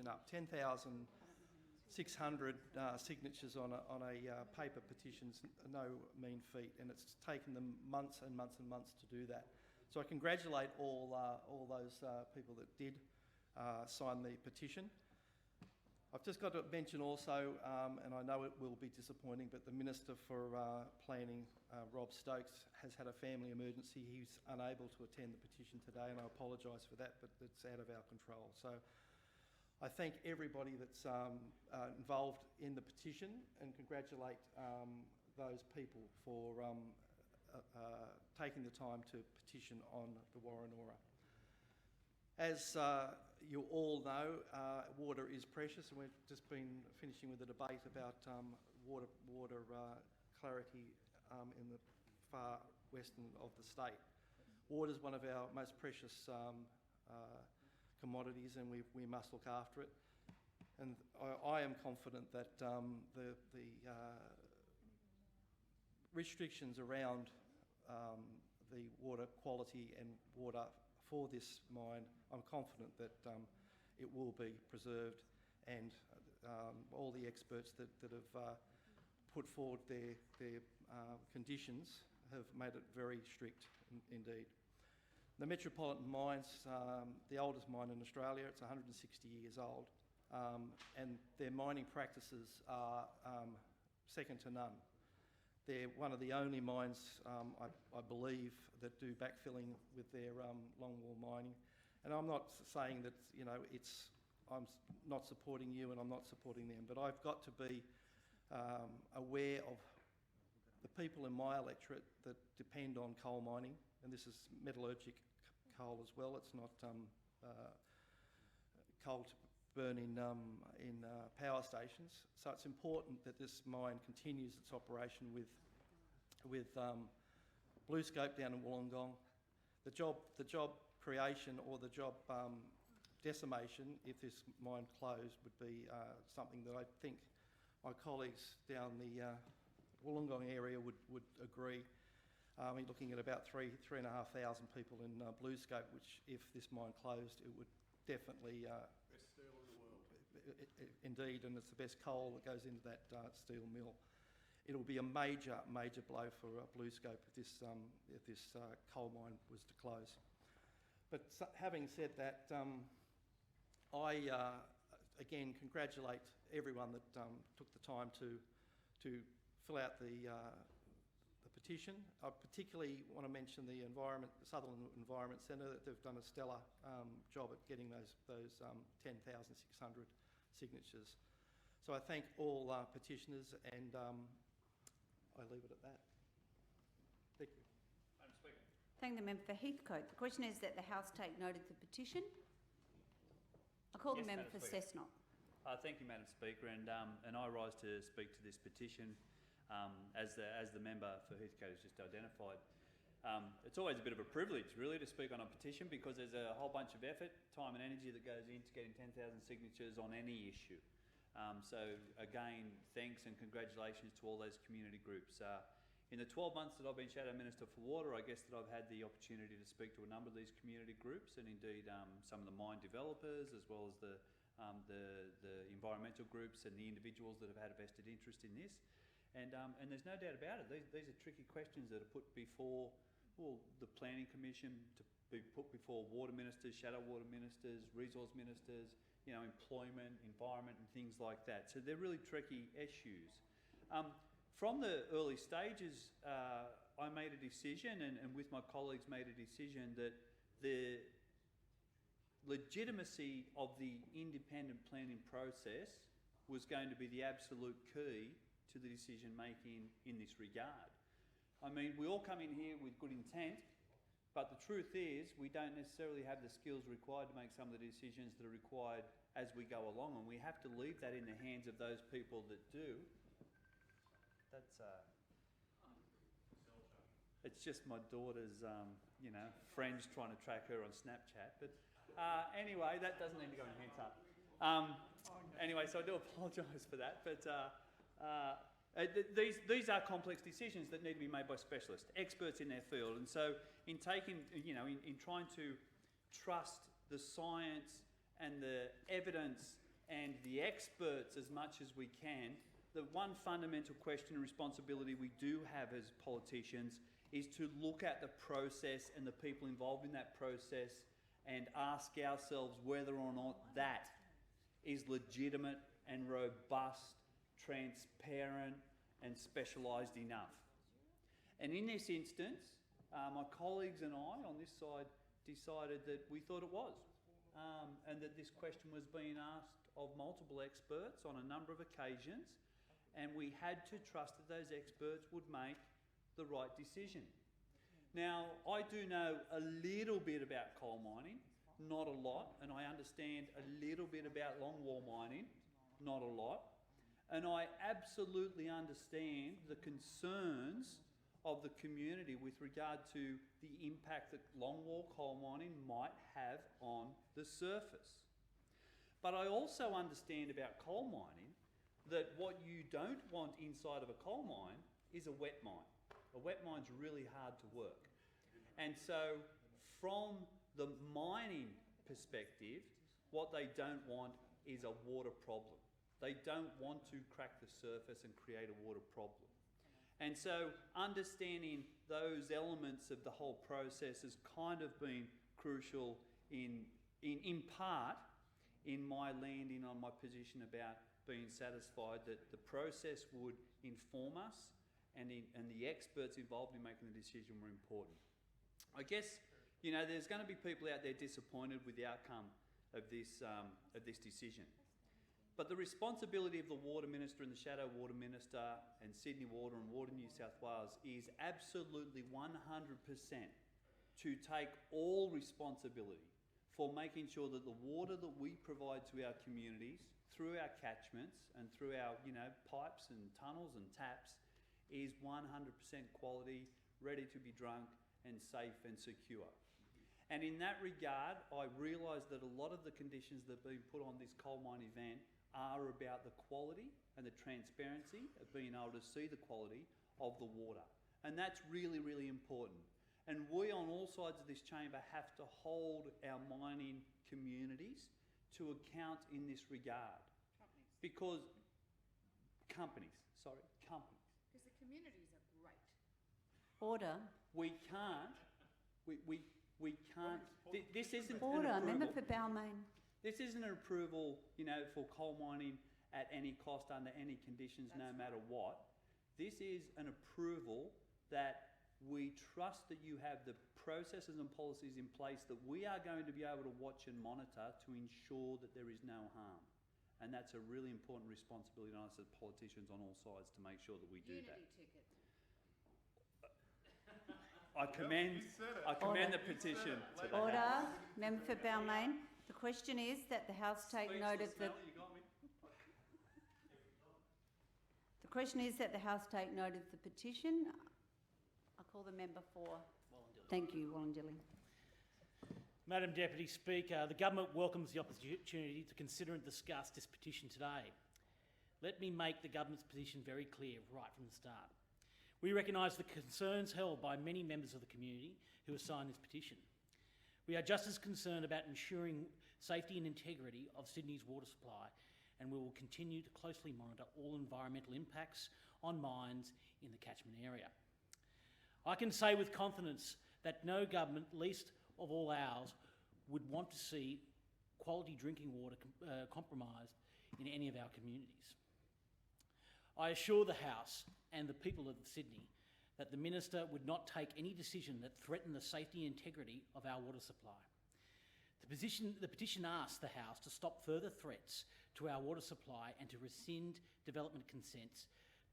petition up. 10,600 signatures on a paper petition's no mean feat, and it's taken them months and months and months to do that. So I congratulate all those people that did sign the petition. I've just got to mention also, and I know it will be disappointing, but the Minister for Planning, Rob Stokes, has had a family emergency. He's unable to attend the petition today, and I apologise for that, but it's out of our control. So I thank everybody that's involved in the petition and congratulate those people for taking the time to petition on the Woronora. As you all know, water is precious, and we've just been finishing with a debate about water clarity in the far western of the state. Water is one of our most precious commodities, and we must look after it. And I am confident that the restrictions around the water quality and water for this mine, I'm confident that it will be preserved, and all the experts that have put forward their conditions have made it very strict indeed. The Metropolitan mine's the oldest mine in Australia. It's 160 years old, and their mining practices are second to none. They're one of the only mines, I believe, that do backfilling with their longwall mining. And I'm not saying that, you know, I'm not supporting you and I'm not supporting them, but I've got to be aware of the people in my electorate that depend on coal mining, and this is metallurgic coal as well. It's not coal to burn in power stations. So it's important that this mine continues its operation with BlueScope down in Wollongong. The job creation or the job decimation, if this mine closed, would be something that I think my colleagues down the Wollongong area would agree. We're looking at about 3,500 people in BlueScope, which if this mine closed, it would definitely... best steel in the world. Indeed, and it's the best coal that goes into that steel mill. It'll be a major blow for BlueScope if this coal mine was to close. But having said that, I again congratulate everyone that took the time to fill out the petition. I particularly want to mention the Sutherland Environment Centre, that they've done a stellar job at getting those 10,600 signatures. So I thank all petitioners, and I leave it at that. Thank you. Madam Speaker. Thank the member for Heathcote. The question is that the House take note of the petition. I call the member for Cessnock. Thank you, Madam Speaker, and I rise to speak to this petition. As the member for Heathcote has just identified, it's always a bit of a privilege, really, to speak on a petition, because there's a whole bunch of effort, time and energy that goes into getting 10,000 signatures on any issue. So again, thanks and congratulations to all those community groups. In the 12 months that I've been Shadow Minister for Water, I guess that I've had the opportunity to speak to a number of these community groups, and indeed some of the mine developers, as well as the environmental groups and the individuals that have had a vested interest in this. And there's no doubt about it. These are tricky questions that are put before the Planning Commission, to be put before water ministers, shadow water ministers, resource ministers, you know, employment, environment and things like that. So they're really tricky issues. From the early stages, I made a decision, and with my colleagues made a decision, that the legitimacy of the independent planning process was going to be the absolute key to the decision making in this regard. I mean, we all come in here with good intent, but the truth is we don't necessarily have the skills required to make some of the decisions that are required as we go along, and we have to leave that in the hands of those people that do. That's it's just my daughter's you know, friends trying to track her on Snapchat, but anyway, that doesn't need to go in hands up. Anyway, so I do apologise for that, but these are complex decisions that need to be made by specialists, experts in their field, and so in taking, you know, in trying to trust the science and the evidence and the experts as much as we can, the one fundamental question and responsibility we do have as politicians is to look at the process and the people involved in that process and ask ourselves whether or not that is legitimate and robust, transparent and specialised enough. And in this instance, my colleagues and I on this side decided that we thought it was, and that this question was being asked of multiple experts on a number of occasions, and we had to trust that those experts would make the right decision. Now, I do know a little bit about coal mining, not a lot, and I understand a little bit about longwall mining, not a lot, and I absolutely understand the concerns of the community with regard to the impact that longwall coal mining might have on the surface. But I also understand about coal mining that what you don't want inside of a coal mine is a wet mine. A wet mine's really hard to work. And so from the mining perspective, what they don't want is a water problem. They don't want to crack the surface and create a water problem. And so understanding those elements of the whole process has kind of been crucial in part in my landing on my position about being satisfied that the process would inform us and the experts involved in making the decision were important. I guess, you know, there's going to be people out there disappointed with the outcome of this decision. But the responsibility of the Water Minister and the Shadow Water Minister and Sydney Water and Water New South Wales is absolutely 100% to take all responsibility for making sure that the water that we provide to our communities through our catchments and through our, you know, pipes and tunnels and taps is 100% quality, ready to be drunk and safe and secure. And in that regard, I realise that a lot of the conditions that have been put on this coal mine event are about the quality and the transparency of being able to see the quality of the water. And that's really, really important. And we on all sides of this chamber have to hold our mining communities to account in this regard. Because companies. Because the communities are great. Order. We can't. This isn't Order. an Member approval. for Balmain. This isn't an approval, you know, for coal mining at any cost under any conditions, no matter what. This is an approval that we trust that you have the processes and policies in place that we are going to be able to watch and monitor to ensure that there is no harm. And that's a really important responsibility on us as politicians on all sides to make sure that we do that. Unity ticket. I commend the petition to the Order. House. Member for Balmain. The question is that the House take note of the... You got me? The question is that the House take note of the petition. I call the member for... Thank you, Wollondilly. Madam Deputy Speaker, the Government welcomes the opportunity to consider and discuss this petition today. Let me make the Government's position very clear right from the start. We recognise the concerns held by many members of the community who have signed this petition. We are just as concerned about ensuring safety and integrity of Sydney's water supply, and we will continue to closely monitor all environmental impacts on mines in the catchment area. I can say with confidence that no government, least of all ours, would want to see quality drinking water compromised in any of our communities. I assure the House and the people of Sydney that the Minister would not take any decision that threatened the safety and integrity of our water supply. The petition asks the House to stop further threats to our water supply and to rescind development consents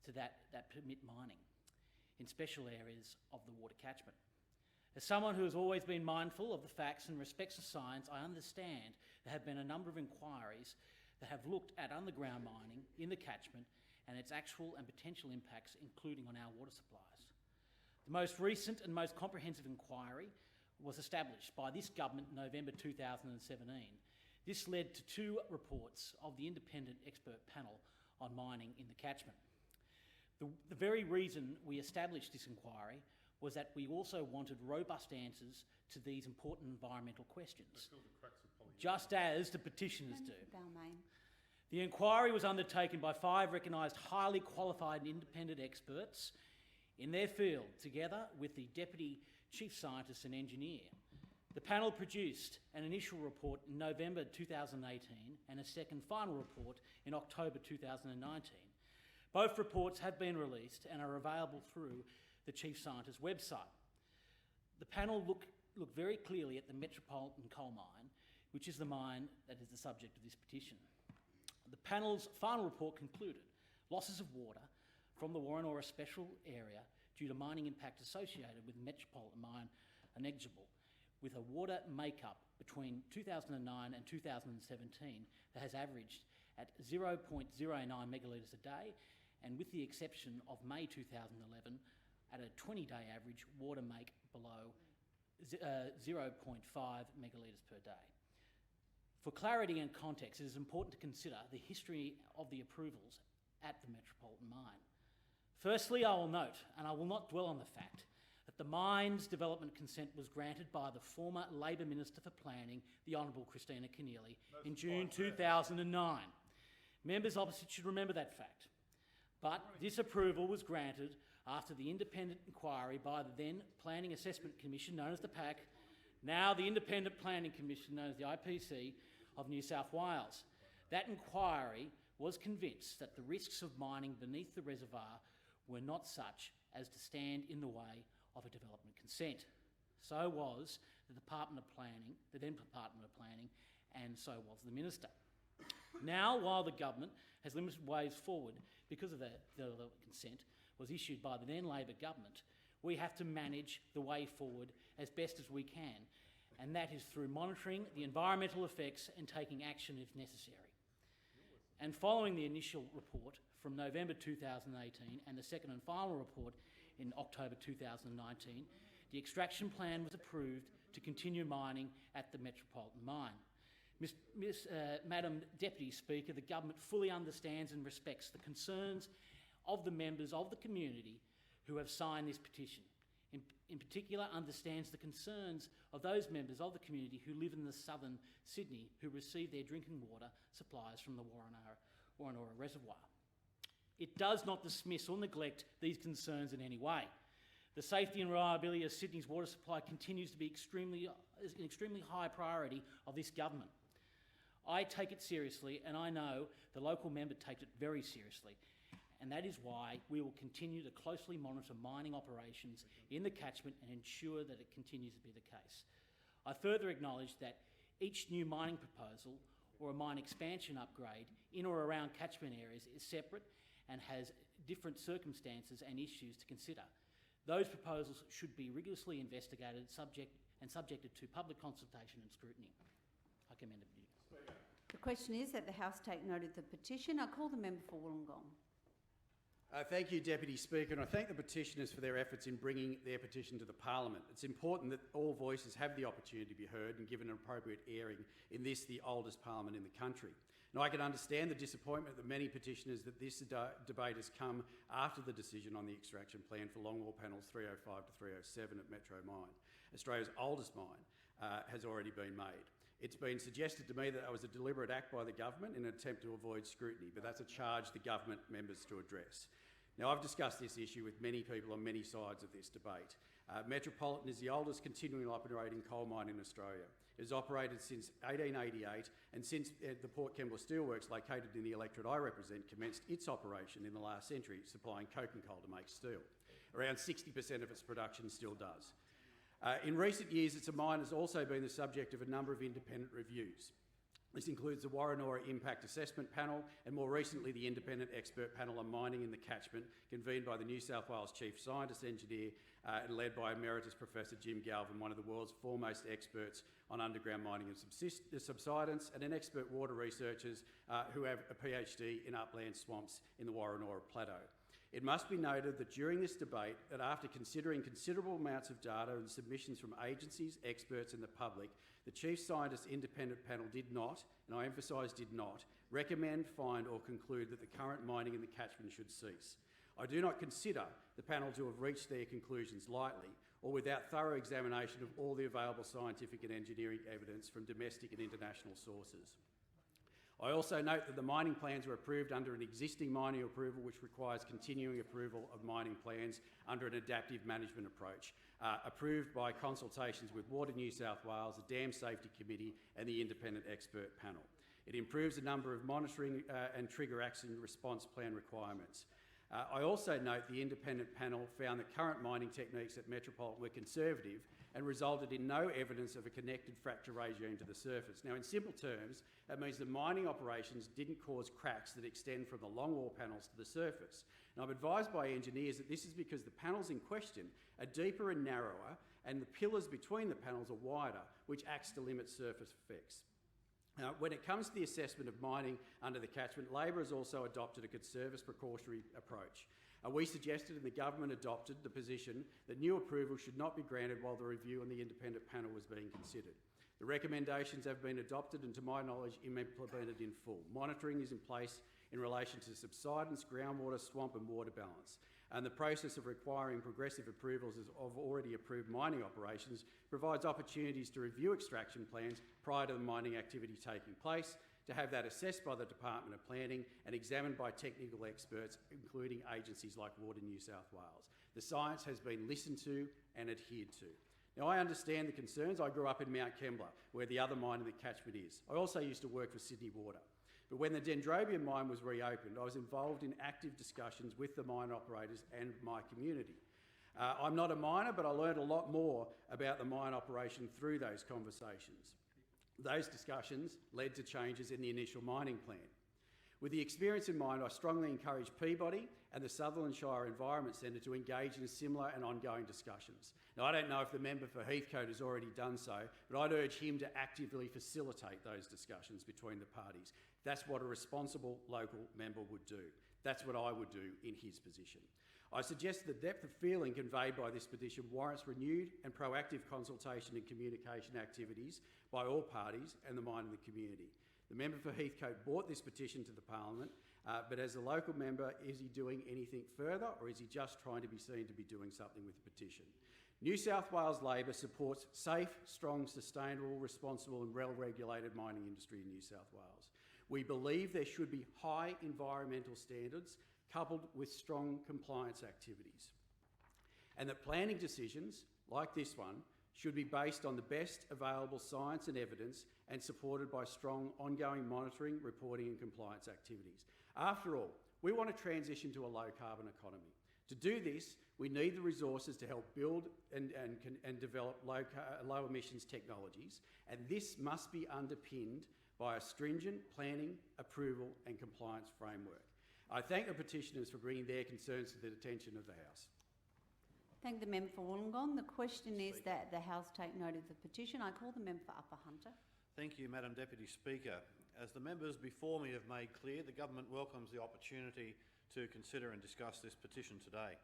to that permit mining in special areas of the water catchment. As someone who has always been mindful of the facts and respects the science, I understand there have been a number of inquiries that have looked at underground mining in the catchment and its actual and potential impacts, including on our water supplies. The most recent and most comprehensive inquiry was established by this government in November 2017. This led to 2 reports of the independent expert panel on mining in the catchment. The very reason we established this inquiry was that we also wanted robust answers to these important environmental questions, just as the petitioners do. Balmain. The inquiry was undertaken by 5 recognised highly qualified and independent experts in their field, together with the Deputy Chief Scientist and Engineer. The panel produced an initial report in November 2018 and a second final report in October 2019. Both reports have been released and are available through the Chief Scientist's website. The panel looked very clearly at the Metropolitan coal mine, which is the mine that is the subject of this petition. The panel's final report concluded losses of water from the Woronora Special Area due to mining impact associated with the Metropolitan mine are negligible, with a water makeup between 2009 and 2017 that has averaged at 0.09 megalitres a day, and with the exception of May 2011, at a 20-day average water make below 0.5 megalitres per day. For clarity and context, it is important to consider the history of the approvals at the Metropolitan mine. Firstly, I will note, and I will not dwell on the fact, that the mine's development consent was granted by the former Labor Minister for Planning, the Honourable Christina Keneally, in June 2009. Members opposite should remember that fact. But this approval was granted after the independent inquiry by the then Planning Assessment Commission, known as the PAC, now the Independent Planning Commission, known as the IPC, of New South Wales. That inquiry was convinced that the risks of mining beneath the reservoir were not such as to stand in the way of a development consent. So was the Department of Planning, the then Department of Planning, and so was the Minister. Now, while the government has limited ways forward because of the development consent was issued by the then Labor government, we have to manage the way forward as best as we can, and that is through monitoring the environmental effects and taking action if necessary. And following the initial report from November 2018 and the second and final report in October 2019, the extraction plan was approved to continue mining at the Metropolitan mine. Madam Deputy Speaker, the government fully understands and respects the concerns of the members of the community who have signed this petition. In particular, understands the concerns of those members of the community who live in the southern Sydney, who receive their drinking water supplies from the Woronora Reservoir. It does not dismiss or neglect these concerns in any way. The safety and reliability of Sydney's water supply continues to be an extremely high priority of this government. I take it seriously, and I know the local member takes it very seriously, and that is why we will continue to closely monitor mining operations in the catchment and ensure that it continues to be the case. I further acknowledge that each new mining proposal or a mine expansion upgrade in or around catchment areas is separate and has different circumstances and issues to consider. Those proposals should be rigorously investigated subjected to public consultation and scrutiny. I commend it. The question is that the House take note of the petition. I call the member for Wollongong. Thank you, Deputy Speaker, and I thank the petitioners for their efforts in bringing their petition to the Parliament. It's important that all voices have the opportunity to be heard and given an appropriate airing in this, the oldest Parliament in the country. Now, I can understand the disappointment that many petitioners that this debate has come after the decision on the extraction plan for longwall panels 305 to 307 at Metro Mine. Australia's oldest mine has already been made. It's been suggested to me that that was a deliberate act by the government in an attempt to avoid scrutiny, but that's a charge the government members to address. Now, I've discussed this issue with many people on many sides of this debate. Metropolitan is the oldest continuing operating coal mine in Australia. It has operated since 1888, and since the Port Kembla Steelworks, located in the electorate I represent, commenced its operation in the last century, supplying coking coal to make steel. Around 60% of its production still does. In recent years, its mine has also been the subject of a number of independent reviews. This includes the Woronora Impact Assessment Panel and more recently the Independent Expert Panel on Mining in the Catchment, convened by the New South Wales Chief Scientist Engineer and led by Emeritus Professor Jim Galvin, one of the world's foremost experts on underground mining and subsidence, and an expert water researchers who have a PhD in upland swamps in the Woronora Plateau. It must be noted that during this debate, that after considering considerable amounts of data and submissions from agencies, experts and the public, the Chief Scientist Independent Panel did not, and I emphasise did not, recommend, find or conclude that the current mining in the catchment should cease. I do not consider the panel to have reached their conclusions lightly or without thorough examination of all the available scientific and engineering evidence from domestic and international sources. I also note that the mining plans were approved under an existing mining approval which requires continuing approval of mining plans under an adaptive management approach, approved by consultations with Water New South Wales, the Dam Safety Committee and the Independent Expert Panel. It improves a number of monitoring and trigger action response plan requirements. I also note the independent panel found that current mining techniques at Metropolitan were conservative and resulted in no evidence of a connected fracture regime to the surface. Now, in simple terms, that means the mining operations didn't cause cracks that extend from the longwall panels to the surface. And I'm advised by engineers that this is because the panels in question are deeper and narrower, and the pillars between the panels are wider, which acts to limit surface effects. When it comes to the assessment of mining under the catchment, Labor has also adopted a conservative precautionary approach. We suggested and the government adopted the position that new approval should not be granted while the review on the independent panel was being considered. The recommendations have been adopted and, to my knowledge, implemented in full. Monitoring is in place in relation to subsidence, groundwater, swamp and water balance. And the process of requiring progressive approvals of already approved mining operations provides opportunities to review extraction plans prior to the mining activity taking place, to have that assessed by the Department of Planning and examined by technical experts, including agencies like Water New South Wales. The science has been listened to and adhered to. Now, I understand the concerns. I grew up in Mount Kembla, where the other mine in the catchment is. I also used to work for Sydney Water. But when the Dendrobium mine was reopened, I was involved in active discussions with the mine operators and my community. I'm not a miner, but I learned a lot more about the mine operation through those conversations. Those discussions led to changes in the initial mining plan. With the experience in mind, I strongly encourage Peabody and the Sutherland Shire Environment Centre to engage in similar and ongoing discussions. Now, I don't know if the member for Heathcote has already done so, but I'd urge him to actively facilitate those discussions between the parties. That's what a responsible local member would do. That's what I would do in his position. I suggest the depth of feeling conveyed by this petition warrants renewed and proactive consultation and communication activities by all parties and the mining community. The member for Heathcote brought this petition to the Parliament, but as a local member, is he doing anything further, or is he just trying to be seen to be doing something with the petition? New South Wales Labor supports safe, strong, sustainable, responsible and well-regulated mining industry in New South Wales. We believe there should be high environmental standards coupled with strong compliance activities, and that planning decisions like this one should be based on the best available science and evidence and supported by strong ongoing monitoring, reporting and compliance activities. After all, we want to transition to a low-carbon economy. To do this, we need the resources to help build and develop low emissions technologies, and this must be underpinned by a stringent planning, approval and compliance framework. I thank the petitioners for bringing their concerns to the attention of the House. Thank the member for Wollongong. The question is that the House take note of the petition. I call the member for Upper Hunter. Thank you, Madam Deputy Speaker. As the members before me have made clear, the government welcomes the opportunity to consider and discuss this petition today.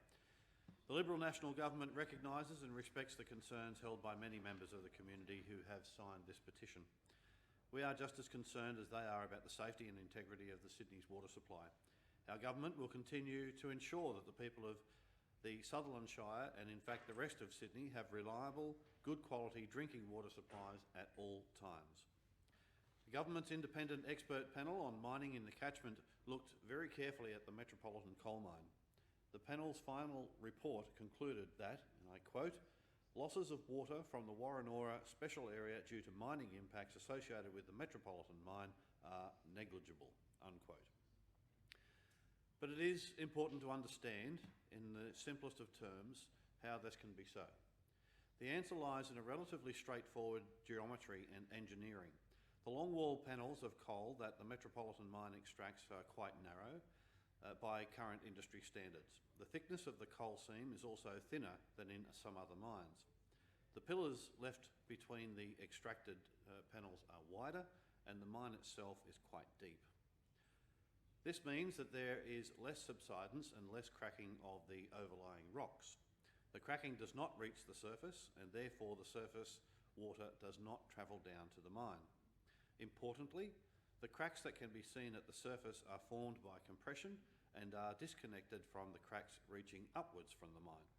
The Liberal National Government recognises and respects the concerns held by many members of the community who have signed this petition. We are just as concerned as they are about the safety and integrity of the Sydney's water supply. Our government will continue to ensure that the people of the Sutherland Shire and in fact the rest of Sydney have reliable, good quality drinking water supplies at all times. The government's independent expert panel on mining in the catchment looked very carefully at the Metropolitan coal mine. The panel's final report concluded that, and I quote, "Losses of water from the Woronora special area due to mining impacts associated with the Metropolitan mine are negligible," unquote. But it is important to understand, in the simplest of terms, how this can be so. The answer lies in a relatively straightforward geometry and engineering. The longwall panels of coal that the Metropolitan mine extracts are quite narrow by current industry standards. The thickness of the coal seam is also thinner than in some other mines. The pillars left between the extracted panels are wider, and the mine itself is quite deep. This means that there is less subsidence and less cracking of the overlying rocks. The cracking does not reach the surface, and therefore the surface water does not travel down to the mine. Importantly, the cracks that can be seen at the surface are formed by compression and are disconnected from the cracks reaching upwards from the mine.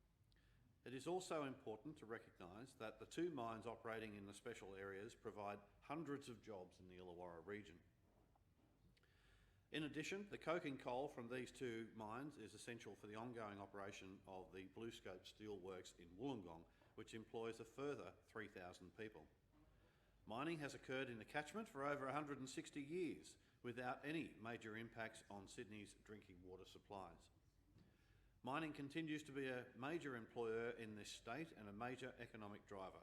It is also important to recognise that the two mines operating in the special areas provide hundreds of jobs in the Illawarra region. In addition, the coking coal from these two mines is essential for the ongoing operation of the BlueScope Steelworks in Wollongong, which employs a further 3,000 people. Mining has occurred in the catchment for over 160 years without any major impacts on Sydney's drinking water supplies. Mining continues to be a major employer in this state and a major economic driver.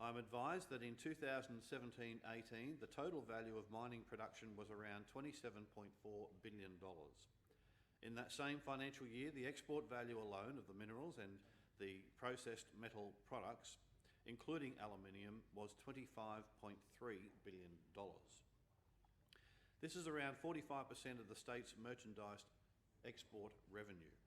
I am advised that in 2017-18, the total value of mining production was around $27.4 billion. In that same financial year, the export value alone of the minerals and the processed metal products, including aluminium, was $25.3 billion. This is around 45% of the state's merchandise export revenue.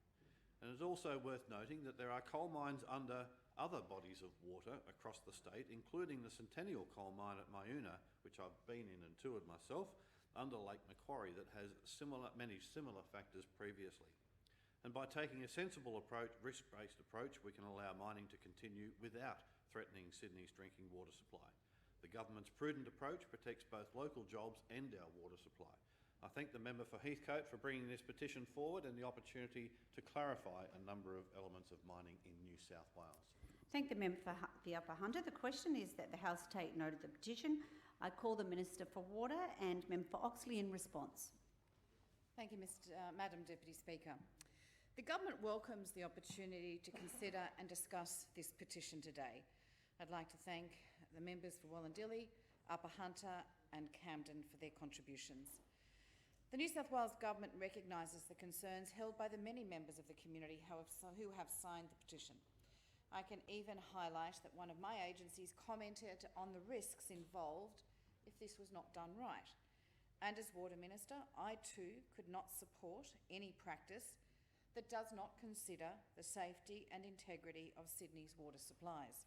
And it's also worth noting that there are coal mines under other bodies of water across the state, including the Centennial coal mine at Myuna, which I've been in and toured myself, under Lake Macquarie, that has many similar factors previously. And by taking a sensible approach, risk-based approach, we can allow mining to continue without threatening Sydney's drinking water supply. The government's prudent approach protects both local jobs and our water supply. I thank the member for Heathcote for bringing this petition forward and the opportunity to clarify a number of elements of mining in New South Wales. Thank the member for the Upper Hunter. The question is that the House take note of the petition. I call the Minister for Water and Member for Oxley in response. Thank you, Madam Deputy Speaker. The government welcomes the opportunity to consider and discuss this petition today. I'd like to thank the members for Wollondilly, Upper Hunter and Camden for their contributions. The New South Wales Government recognises the concerns held by the many members of the community who have signed the petition. I can even highlight that one of my agencies commented on the risks involved if this was not done right. And as Water Minister, I too could not support any practice that does not consider the safety and integrity of Sydney's water supplies.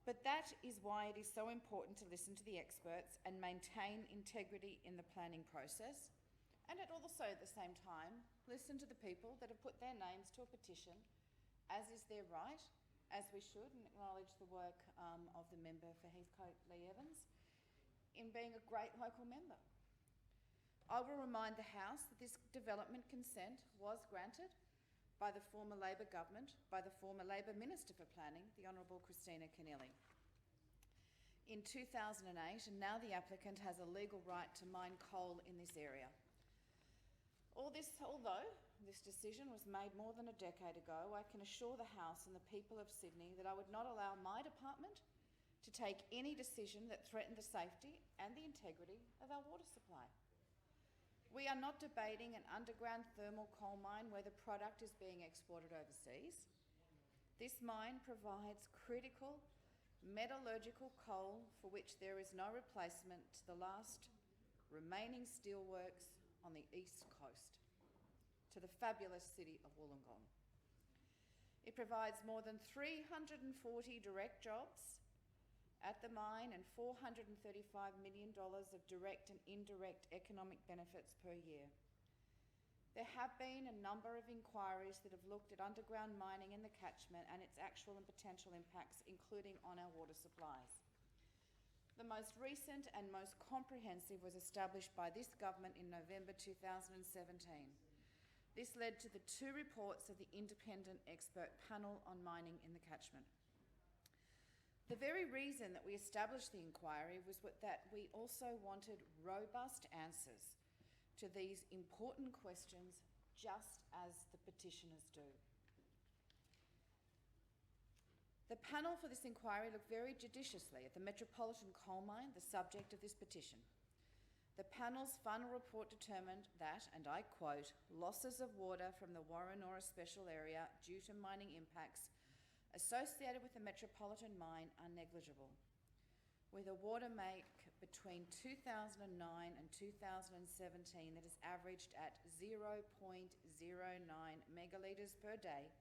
But that is why it is so important to listen to the experts and maintain integrity in the planning process, and at also at the same time listen to the people that have put their names to a petition, as is their right, as we should, and acknowledge the work of the member for Heathcote, Lee Evans, in being a great local member. I will remind the House that this development consent was granted by the former Labor government, by the former Labor Minister for Planning, the Honourable Christina Keneally, in 2008, and now the applicant has a legal right to mine coal in this area. Although this decision was made more than a decade ago, I can assure the House and the people of Sydney that I would not allow my department to take any decision that threatened the safety and the integrity of our water supply. We are not debating an underground thermal coal mine where the product is being exported overseas. This mine provides critical metallurgical coal for which there is no replacement to the last remaining steelworks on the east coast, to the fabulous city of Wollongong. It provides more than 340 direct jobs at the mine and $435 million of direct and indirect economic benefits per year. There have been a number of inquiries that have looked at underground mining in the catchment and its actual and potential impacts, including on our water supplies. The most recent and most comprehensive was established by this government in November 2017. This led to the 2 reports of the Independent Expert Panel on Mining in the Catchment. The very reason that we established the inquiry was that we also wanted robust answers to these important questions, just as the petitioners do. The panel for this inquiry looked very judiciously at the Metropolitan coal mine, the subject of this petition. The panel's final report determined that, and I quote, losses of water from the Woronora Special Area due to mining impacts associated with the Metropolitan mine are negligible, with a water make between 2009 and 2017 that is averaged at 0.09 megalitres per day,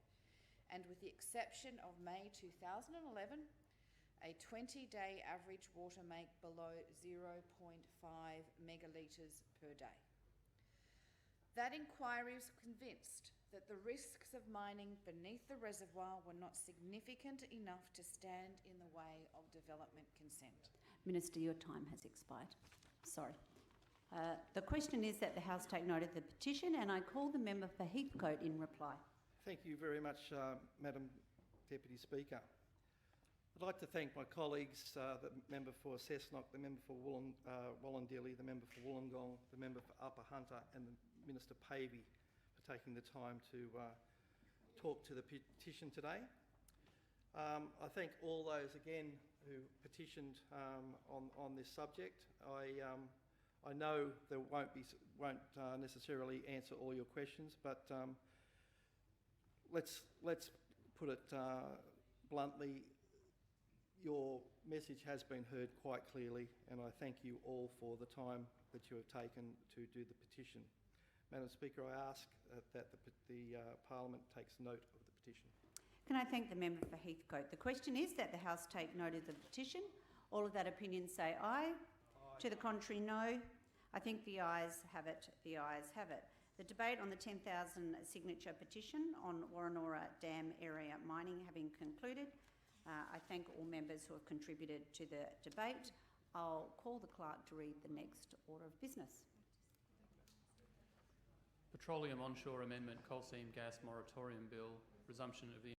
and with the exception of May 2011, a 20-day average water make below 0.5 megalitres per day. That inquiry was convinced that the risks of mining beneath the reservoir were not significant enough to stand in the way of development consent. Minister, your time has expired. Sorry. The question is that the House take note of the petition, and I call the member for Heathcote in reply. Thank you very much, Madam Deputy Speaker. I'd like to thank my colleagues, the member for Cessnock, the member for Wollondilly, the member for Wollongong, the member for Upper Hunter and the Minister Pavey for taking the time to talk to the petition today. I thank all those again who petitioned on this subject. I know there won't necessarily answer all your questions, but let's put it bluntly. Your message has been heard quite clearly, and I thank you all for the time that you have taken to do the petition. Madam Speaker, I ask that the Parliament takes note of the petition. Can I thank the member for Heathcote? The question is that the House take note of the petition. All of that opinion say aye. Aye. To the contrary, no. I think the ayes have it. The ayes have it. The debate on the 10,000 signature petition on Woronora Dam area mining having concluded, I thank all members who have contributed to the debate. I'll call the clerk to read the next order of business. Petroleum Onshore Amendment Coal Seam Gas Moratorium Bill, resumption of the